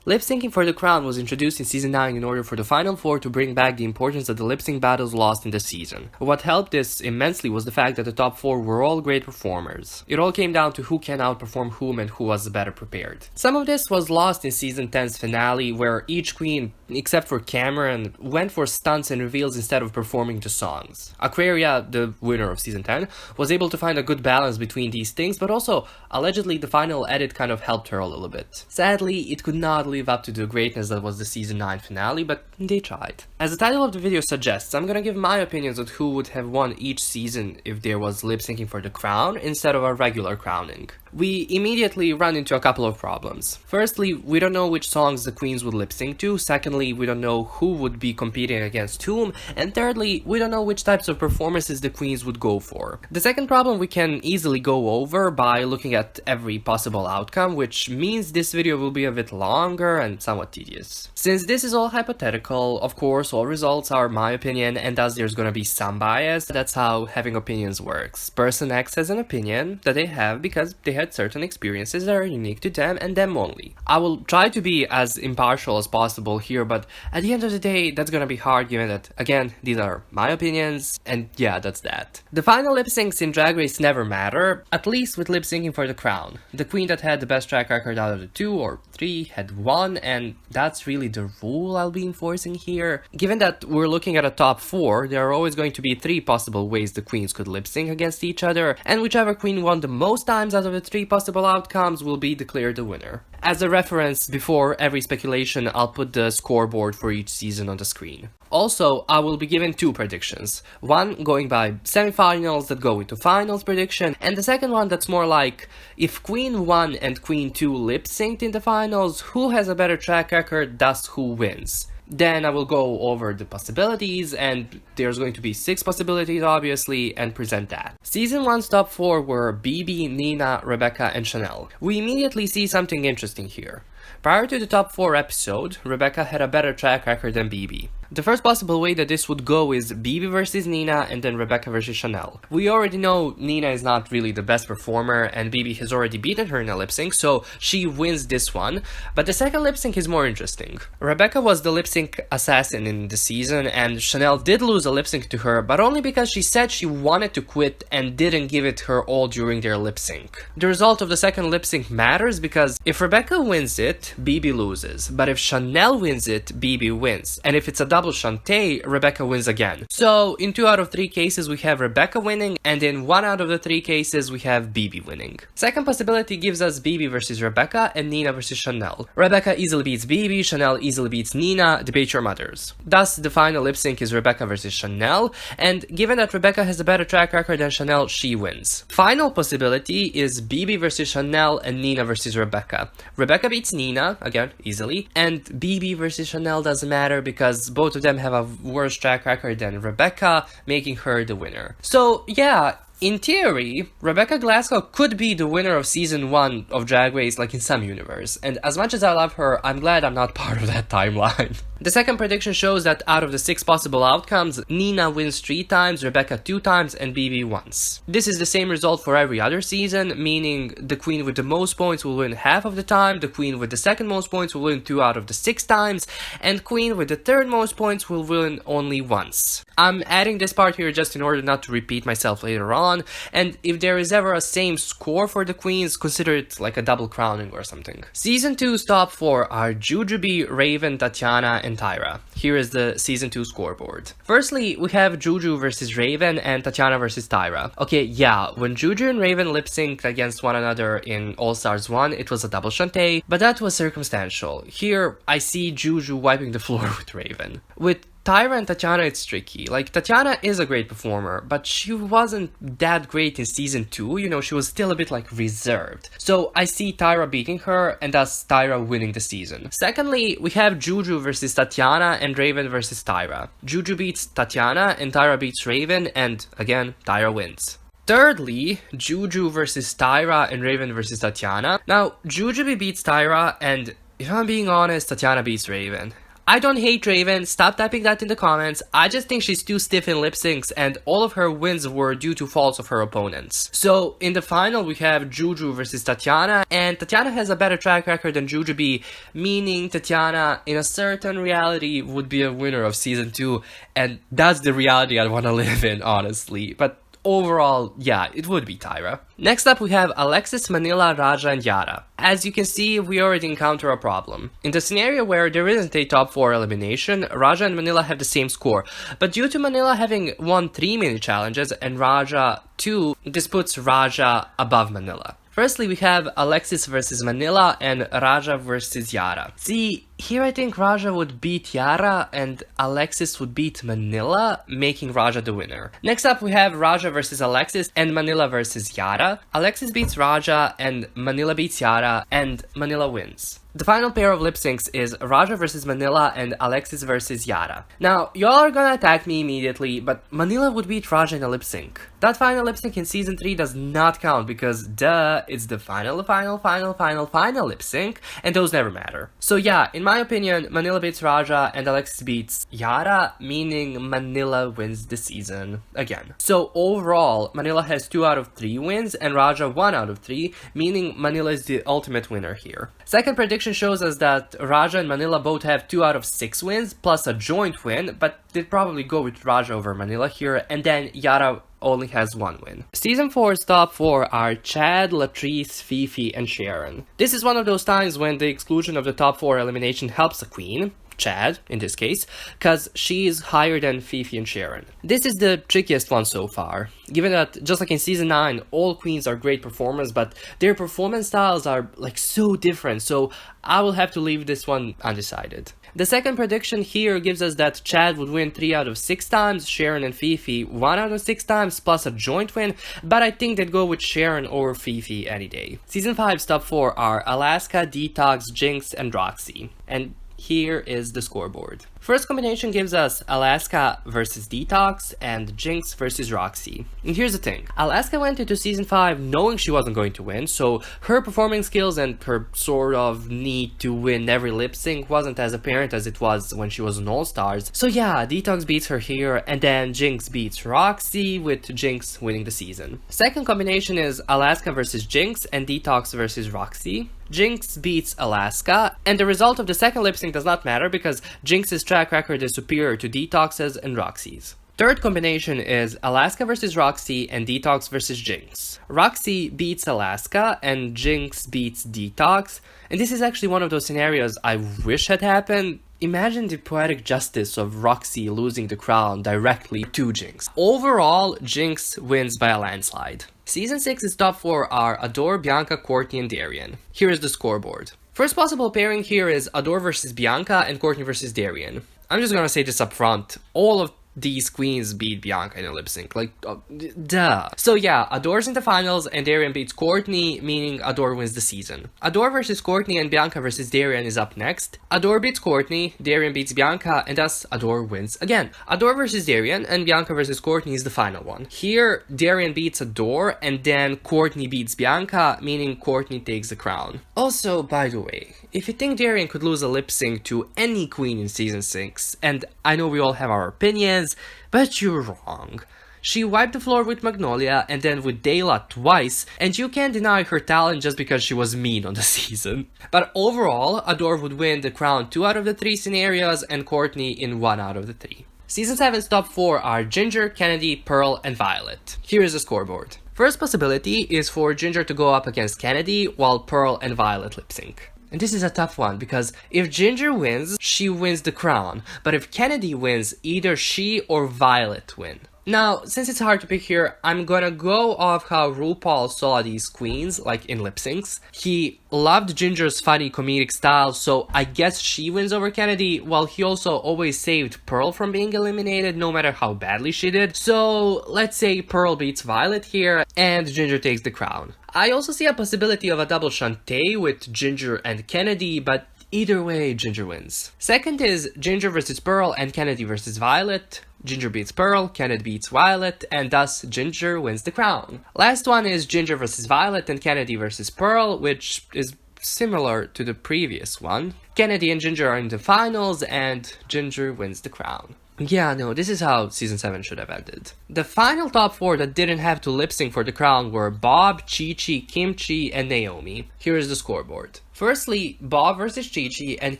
Lip-syncing for the crown was introduced in Season 9 in order for the Final Four to bring back the importance of the lip-sync battles lost in the season. What helped this immensely was the fact that the top 4 were all great performers. It all came down to who can outperform whom and who was better prepared. Some of this was lost in Season 10's finale, where each queen, except for Cameron, went for stunts and reveals instead of performing the songs. Aquaria, the winner of Season 10, was able to find a good balance between these things, but also, allegedly, the final edit kind of helped her a little bit. Sadly, it could not live up to the greatness that was the Season 9 finale, but they tried. As the title of the video suggests, I'm gonna give my opinions on who would have won each season if there was lip-syncing for the crown instead of a regular crowning. We immediately run into a couple of problems. Firstly, we don't know which songs the queens would lip-sync to. Secondly, we don't know who would be competing against whom. And thirdly, we don't know which types of performances the queens would go for. The second problem we can easily go over by looking at every possible outcome, which means this video will be a bit longer and somewhat tedious. Since this is all hypothetical, of course, all results are my opinion, and thus there's gonna be some bias. That's how having opinions works. Person X has an opinion that they have because they had certain experiences that are unique to them and them only. I will try to be as impartial as possible here, but at the end of the day, that's gonna be hard given that, again, these are my opinions, and yeah, that's that. The final lip syncs in Drag Race never matter, at least with lip syncing for the crown. The queen that had the best track record out of the 2 or 3 had won, and that's really the rule I'll be enforcing here. Given that we're looking at a top 4, there are always going to be 3 possible ways the queens could lip sync against each other, and whichever queen won the most times out of the 3 possible outcomes will be declared the winner. As a reference, before every speculation, I'll put the scoreboard for each season on the screen. Also, I will be given 2 predictions. One going by semifinals that go into finals prediction, and the second one that's more like, if Queen 1 and Queen 2 lip-synced in the finals, who has a better track record, thus who wins? Then I will go over the possibilities, and there's going to be 6 possibilities obviously, and present that. Season 1's top 4 were BB, Nina, Rebecca, and Chanel. We immediately see something interesting here. Prior to the top 4 episode, Rebecca had a better track record than BB. The first possible way that this would go is BB versus Nina and then Rebecca versus Chanel. We already know Nina is not really the best performer and BB has already beaten her in a lip sync, so she wins this one. But the second lip sync is more interesting. Rebecca was the lip sync assassin in the season and Chanel did lose a lip sync to her, but only because she said she wanted to quit and didn't give it her all during their lip sync. The result of the second lip sync matters because if Rebecca wins it, BB loses. But if Chanel wins it, BB wins. And if it's a double Shantae, Rebecca wins again. So in 2 out of 3 cases we have Rebecca winning, and in 1 out of the 3 cases we have BB winning. Second possibility gives us BB versus Rebecca and Nina versus Chanel. Rebecca easily beats BB, Chanel easily beats Nina, debate your mothers. Thus the final lip sync is Rebecca versus Chanel, and given that Rebecca has a better track record than Chanel, she wins. Final possibility is BB versus Chanel and Nina versus Rebecca. Rebecca beats Nina, again, easily, and BB versus Chanel doesn't matter because both of them have a worse track record than Rebecca, making her the winner. So yeah, in theory, Rebecca Glasgow could be the winner of Season 1 of Drag Race, like in some universe, and as much as I love her, I'm glad I'm not part of that timeline. The second prediction shows that out of the 6 possible outcomes, Nina wins 3 times, Rebecca 2 times, and BB once. This is the same result for every other season, meaning the queen with the most points will win half of the time, the queen with the second most points will win 2 out of the 6 times, and queen with the third most points will win only once. I'm adding this part here just in order not to repeat myself later on, and if there is ever a same score for the queens, consider it like a double crowning or something. Season 2's top 4 are Juju, Raven, Tatianna, and Tyra. Here is the Season 2 scoreboard. Firstly, we have Juju versus Raven and Tatianna versus Tyra. Okay, yeah, when Juju and Raven lip-synced against one another in All Stars 1, it was a double Shantae, but that was circumstantial. Here, I see Juju wiping the floor with Raven. With Tyra and Tatianna, it's tricky. Like, Tatianna is a great performer, but she wasn't that great in Season 2, you know, she was still a bit, like, reserved. So, I see Tyra beating her, and thus Tyra winning the season. Secondly, we have Juju versus Tatianna and Raven versus Tyra. Juju beats Tatianna, and Tyra beats Raven, and, again, Tyra wins. Thirdly, Juju versus Tyra and Raven versus Tatianna. Now, Juju beats Tyra, and if I'm being honest, Tatianna beats Raven. I don't hate Raven, stop typing that in the comments, I just think she's too stiff in lip syncs and all of her wins were due to faults of her opponents. So in the final we have Juju versus Tatianna, and Tatianna has a better track record than Juju B, meaning Tatianna in a certain reality would be a winner of season 2, and that's the reality I want to live in, honestly. But overall, yeah, it would be Tyra. Next up we have Alexis, Manila, Raja, and Yara. As you can see, we already encounter a problem. In the scenario where there isn't a top 4 elimination, Raja and Manila have the same score, but due to Manila having won 3 mini challenges and Raja 2, this puts Raja above Manila. Firstly, we have Alexis versus Manila and Raja versus Yara. See, here I think Raja would beat Yara and Alexis would beat Manila, making Raja the winner. Next up, we have Raja versus Alexis and Manila versus Yara. Alexis beats Raja and Manila beats Yara, and Manila wins. The final pair of lip syncs is Raja versus Manila and Alexis versus Yara. Now, y'all are gonna attack me immediately, but Manila would beat Raja in a lip sync. That final lip sync in season 3 does not count because, duh, it's the final lip sync, and those never matter. So yeah, in my opinion, Manila beats Raja and Alexis beats Yara, meaning Manila wins the season again. So overall, Manila has 2 out of 3 wins and Raja 1 out of 3, meaning Manila is the ultimate winner here. Second prediction shows us that Raja and Manila both have 2 out of 6 wins, plus a joint win, but they'd probably go with Raja over Manila here, and then Yara only has 1 win. Season 4's top 4 are Chad, Latrice, Fifi, and Sharon. This is one of those times when the exclusion of the top 4 elimination helps a queen, Chad in this case, cause she's higher than Fifi and Sharon. This is the trickiest one so far, given that just like in season 9, all queens are great performers, but their performance styles are like so different, so I will have to leave this one undecided. The second prediction here gives us that Chad would win 3 out of 6 times, Sharon and Fifi 1 out of 6 times, plus a joint win, but I think they'd go with Sharon or Fifi any day. Season 5's top 4 are Alaska, Detox, Jinx, and Roxy, and here is the scoreboard. First combination gives us Alaska versus Detox and Jinx versus Roxy. And here's the thing, Alaska went into season 5 knowing she wasn't going to win, so her performing skills and her sort of need to win every lip sync wasn't as apparent as it was when she was an All-Stars. So yeah, Detox beats her here, and then Jinx beats Roxy, with Jinx winning the season. Second combination is Alaska versus Jinx and Detox versus Roxy. Jinx beats Alaska, and the result of the second lip sync does not matter because Jinx's track record is superior to Detox's and Roxy's. Third combination is Alaska versus Roxy and Detox versus Jinx. Roxy beats Alaska and Jinx beats Detox, and this is actually one of those scenarios I wish had happened. Imagine the poetic justice of Roxy losing the crown directly to Jinx. Overall, Jinx wins by a landslide. Season 6's top 4 are Adore, Bianca, Courtney, and Darian. Here is the scoreboard. First possible pairing here is Adore versus Bianca and Courtney versus Darian. I'm just gonna say this up front, all of these queens beat Bianca in a lip sync, like, duh. So yeah, Adore's in the finals and Darian beats Courtney, meaning Adore wins the season. Adore versus Courtney and Bianca versus Darian is up next. Adore beats Courtney, Darian beats Bianca, and thus Adore wins again. Adore versus Darian and Bianca versus Courtney is the final one. Here, Darian beats Adore and then Courtney beats Bianca, meaning Courtney takes the crown. Also, by the way, if you think Darian could lose a lip sync to any queen in season 6, and I know we all have our opinions, but you're wrong. She wiped the floor with Magnolia and then with Dayla twice, and you can't deny her talent just because she was mean on the season. But overall, Adore would win the crown 2 out of the 3 scenarios and Courtney in 1 out of the 3. Season 7's top 4 are Ginger, Kennedy, Pearl, and Violet. Here is the scoreboard. First possibility is for Ginger to go up against Kennedy while Pearl and Violet lip sync. And this is a tough one, because if Ginger wins, she wins the crown, but if Kennedy wins, either she or Violet win. Now, since it's hard to pick here, I'm gonna go off how RuPaul saw these queens, like in lip syncs. He loved Ginger's funny comedic style, so I guess she wins over Kennedy, while he also always saved Pearl from being eliminated no matter how badly she did. So let's say Pearl beats Violet here, and Ginger takes the crown. I also see a possibility of a double Shantae with Ginger and Kennedy, but either way, Ginger wins. Second is Ginger versus Pearl and Kennedy versus Violet. Ginger beats Pearl, Kennedy beats Violet, and thus Ginger wins the crown. Last one is Ginger versus Violet and Kennedy versus Pearl, which is similar to the previous one. Kennedy and Ginger are in the finals, and Ginger wins the crown. Yeah, no, this is how Season 7 should have ended. The final top 4 that didn't have to lip sync for the crown were Bob, Chi-Chi, Kimchi, and Naomi. Here is the scoreboard. Firstly, Bob versus Chi-Chi and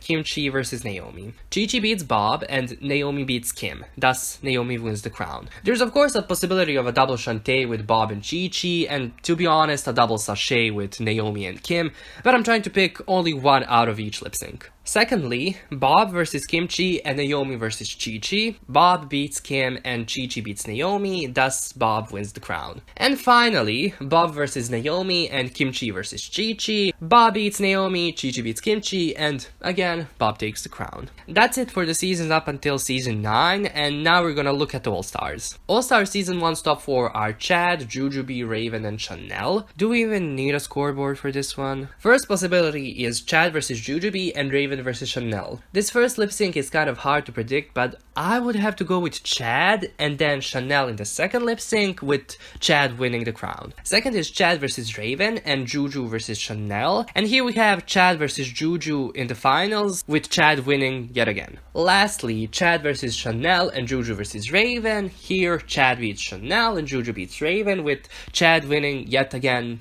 Kimchi versus Naomi. Chi-Chi beats Bob and Naomi beats Kim, thus Naomi wins the crown. There's of course a possibility of a double shantay with Bob and Chi-Chi, and to be honest, a double sachet with Naomi and Kim, but I'm trying to pick only one out of each lip sync. Secondly, Bob versus Kimchi and Naomi versus Chi-Chi. Bob beats Kim and Chi-Chi beats Naomi, thus Bob wins the crown. And finally, Bob versus Naomi and Kimchi versus Chi-Chi. Bob beats Naomi, Chi-Chi beats Kimchi, and again, Bob takes the crown. That's it for the seasons up until Season 9, and now we're gonna look at All-Stars. All-Stars Season 1's top 4 are Chad, Juju, Raven, and Chanel. Do we even need a scoreboard for this one? First possibility is Chad versus Juju and Raven versus Chanel. This first lip sync is kind of hard to predict, but I would have to go with Chad and then Chanel in the second lip sync, with Chad winning the crown. Second is Chad versus Raven and Juju versus Chanel, and here we have Chad versus Juju in the finals, with Chad winning yet again. Lastly, Chad versus Chanel and Juju versus Raven. Here Chad beats Chanel and Juju beats Raven, with Chad winning yet again.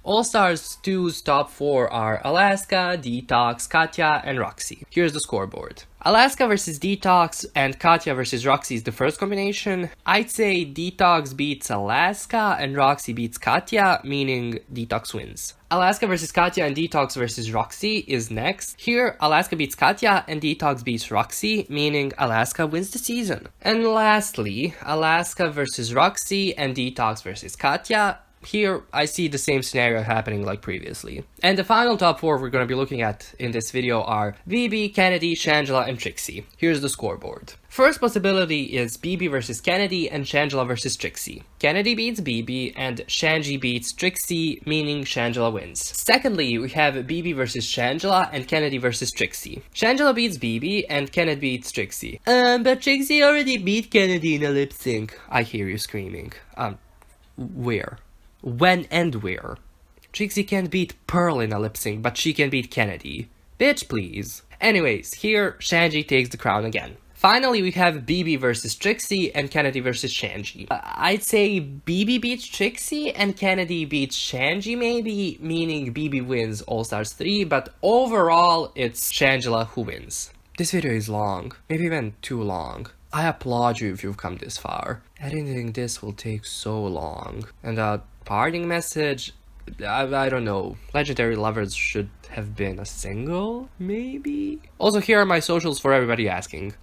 All-Stars 2's top 4 are Alaska, Detox, Katya, and Roxy. Here's the scoreboard. Alaska versus Detox and Katya versus Roxy is the first combination. I'd say Detox beats Alaska and Roxy beats Katya, meaning Detox wins. Alaska versus Katya and Detox versus Roxy is next. Here, Alaska beats Katya and Detox beats Roxy, meaning Alaska wins the season. And lastly, Alaska versus Roxy and Detox versus Katya. Here, I see the same scenario happening like previously. And the final top 4 we're going to be looking at in this video are BB, Kennedy, Shangela, and Trixie. Here's the scoreboard. First possibility is BB versus Kennedy and Shangela versus Trixie. Kennedy beats BB and Shanji beats Trixie, meaning Shangela wins. Secondly, we have BB versus Shangela and Kennedy versus Trixie. Shangela beats BB and Kennedy beats Trixie. But Trixie already beat Kennedy in a lip sync. I hear you screaming. Where? When and where? Trixie can't beat Pearl in a lip sync, but she can beat Kennedy. Bitch, please. Anyways, here Shanji takes the crown again. Finally, we have BB versus Trixie and Kennedy versus Shanji. I'd say BB beats Trixie and Kennedy beats Shanji maybe, meaning BB wins All-Stars 3, but overall, it's Shangela who wins. This video is long, maybe even too long. I applaud you if you've come this far. Editing this will take so long. And parting message, I don't know. Legendary Lovers should have been a single, maybe? Also, here are my socials for everybody asking.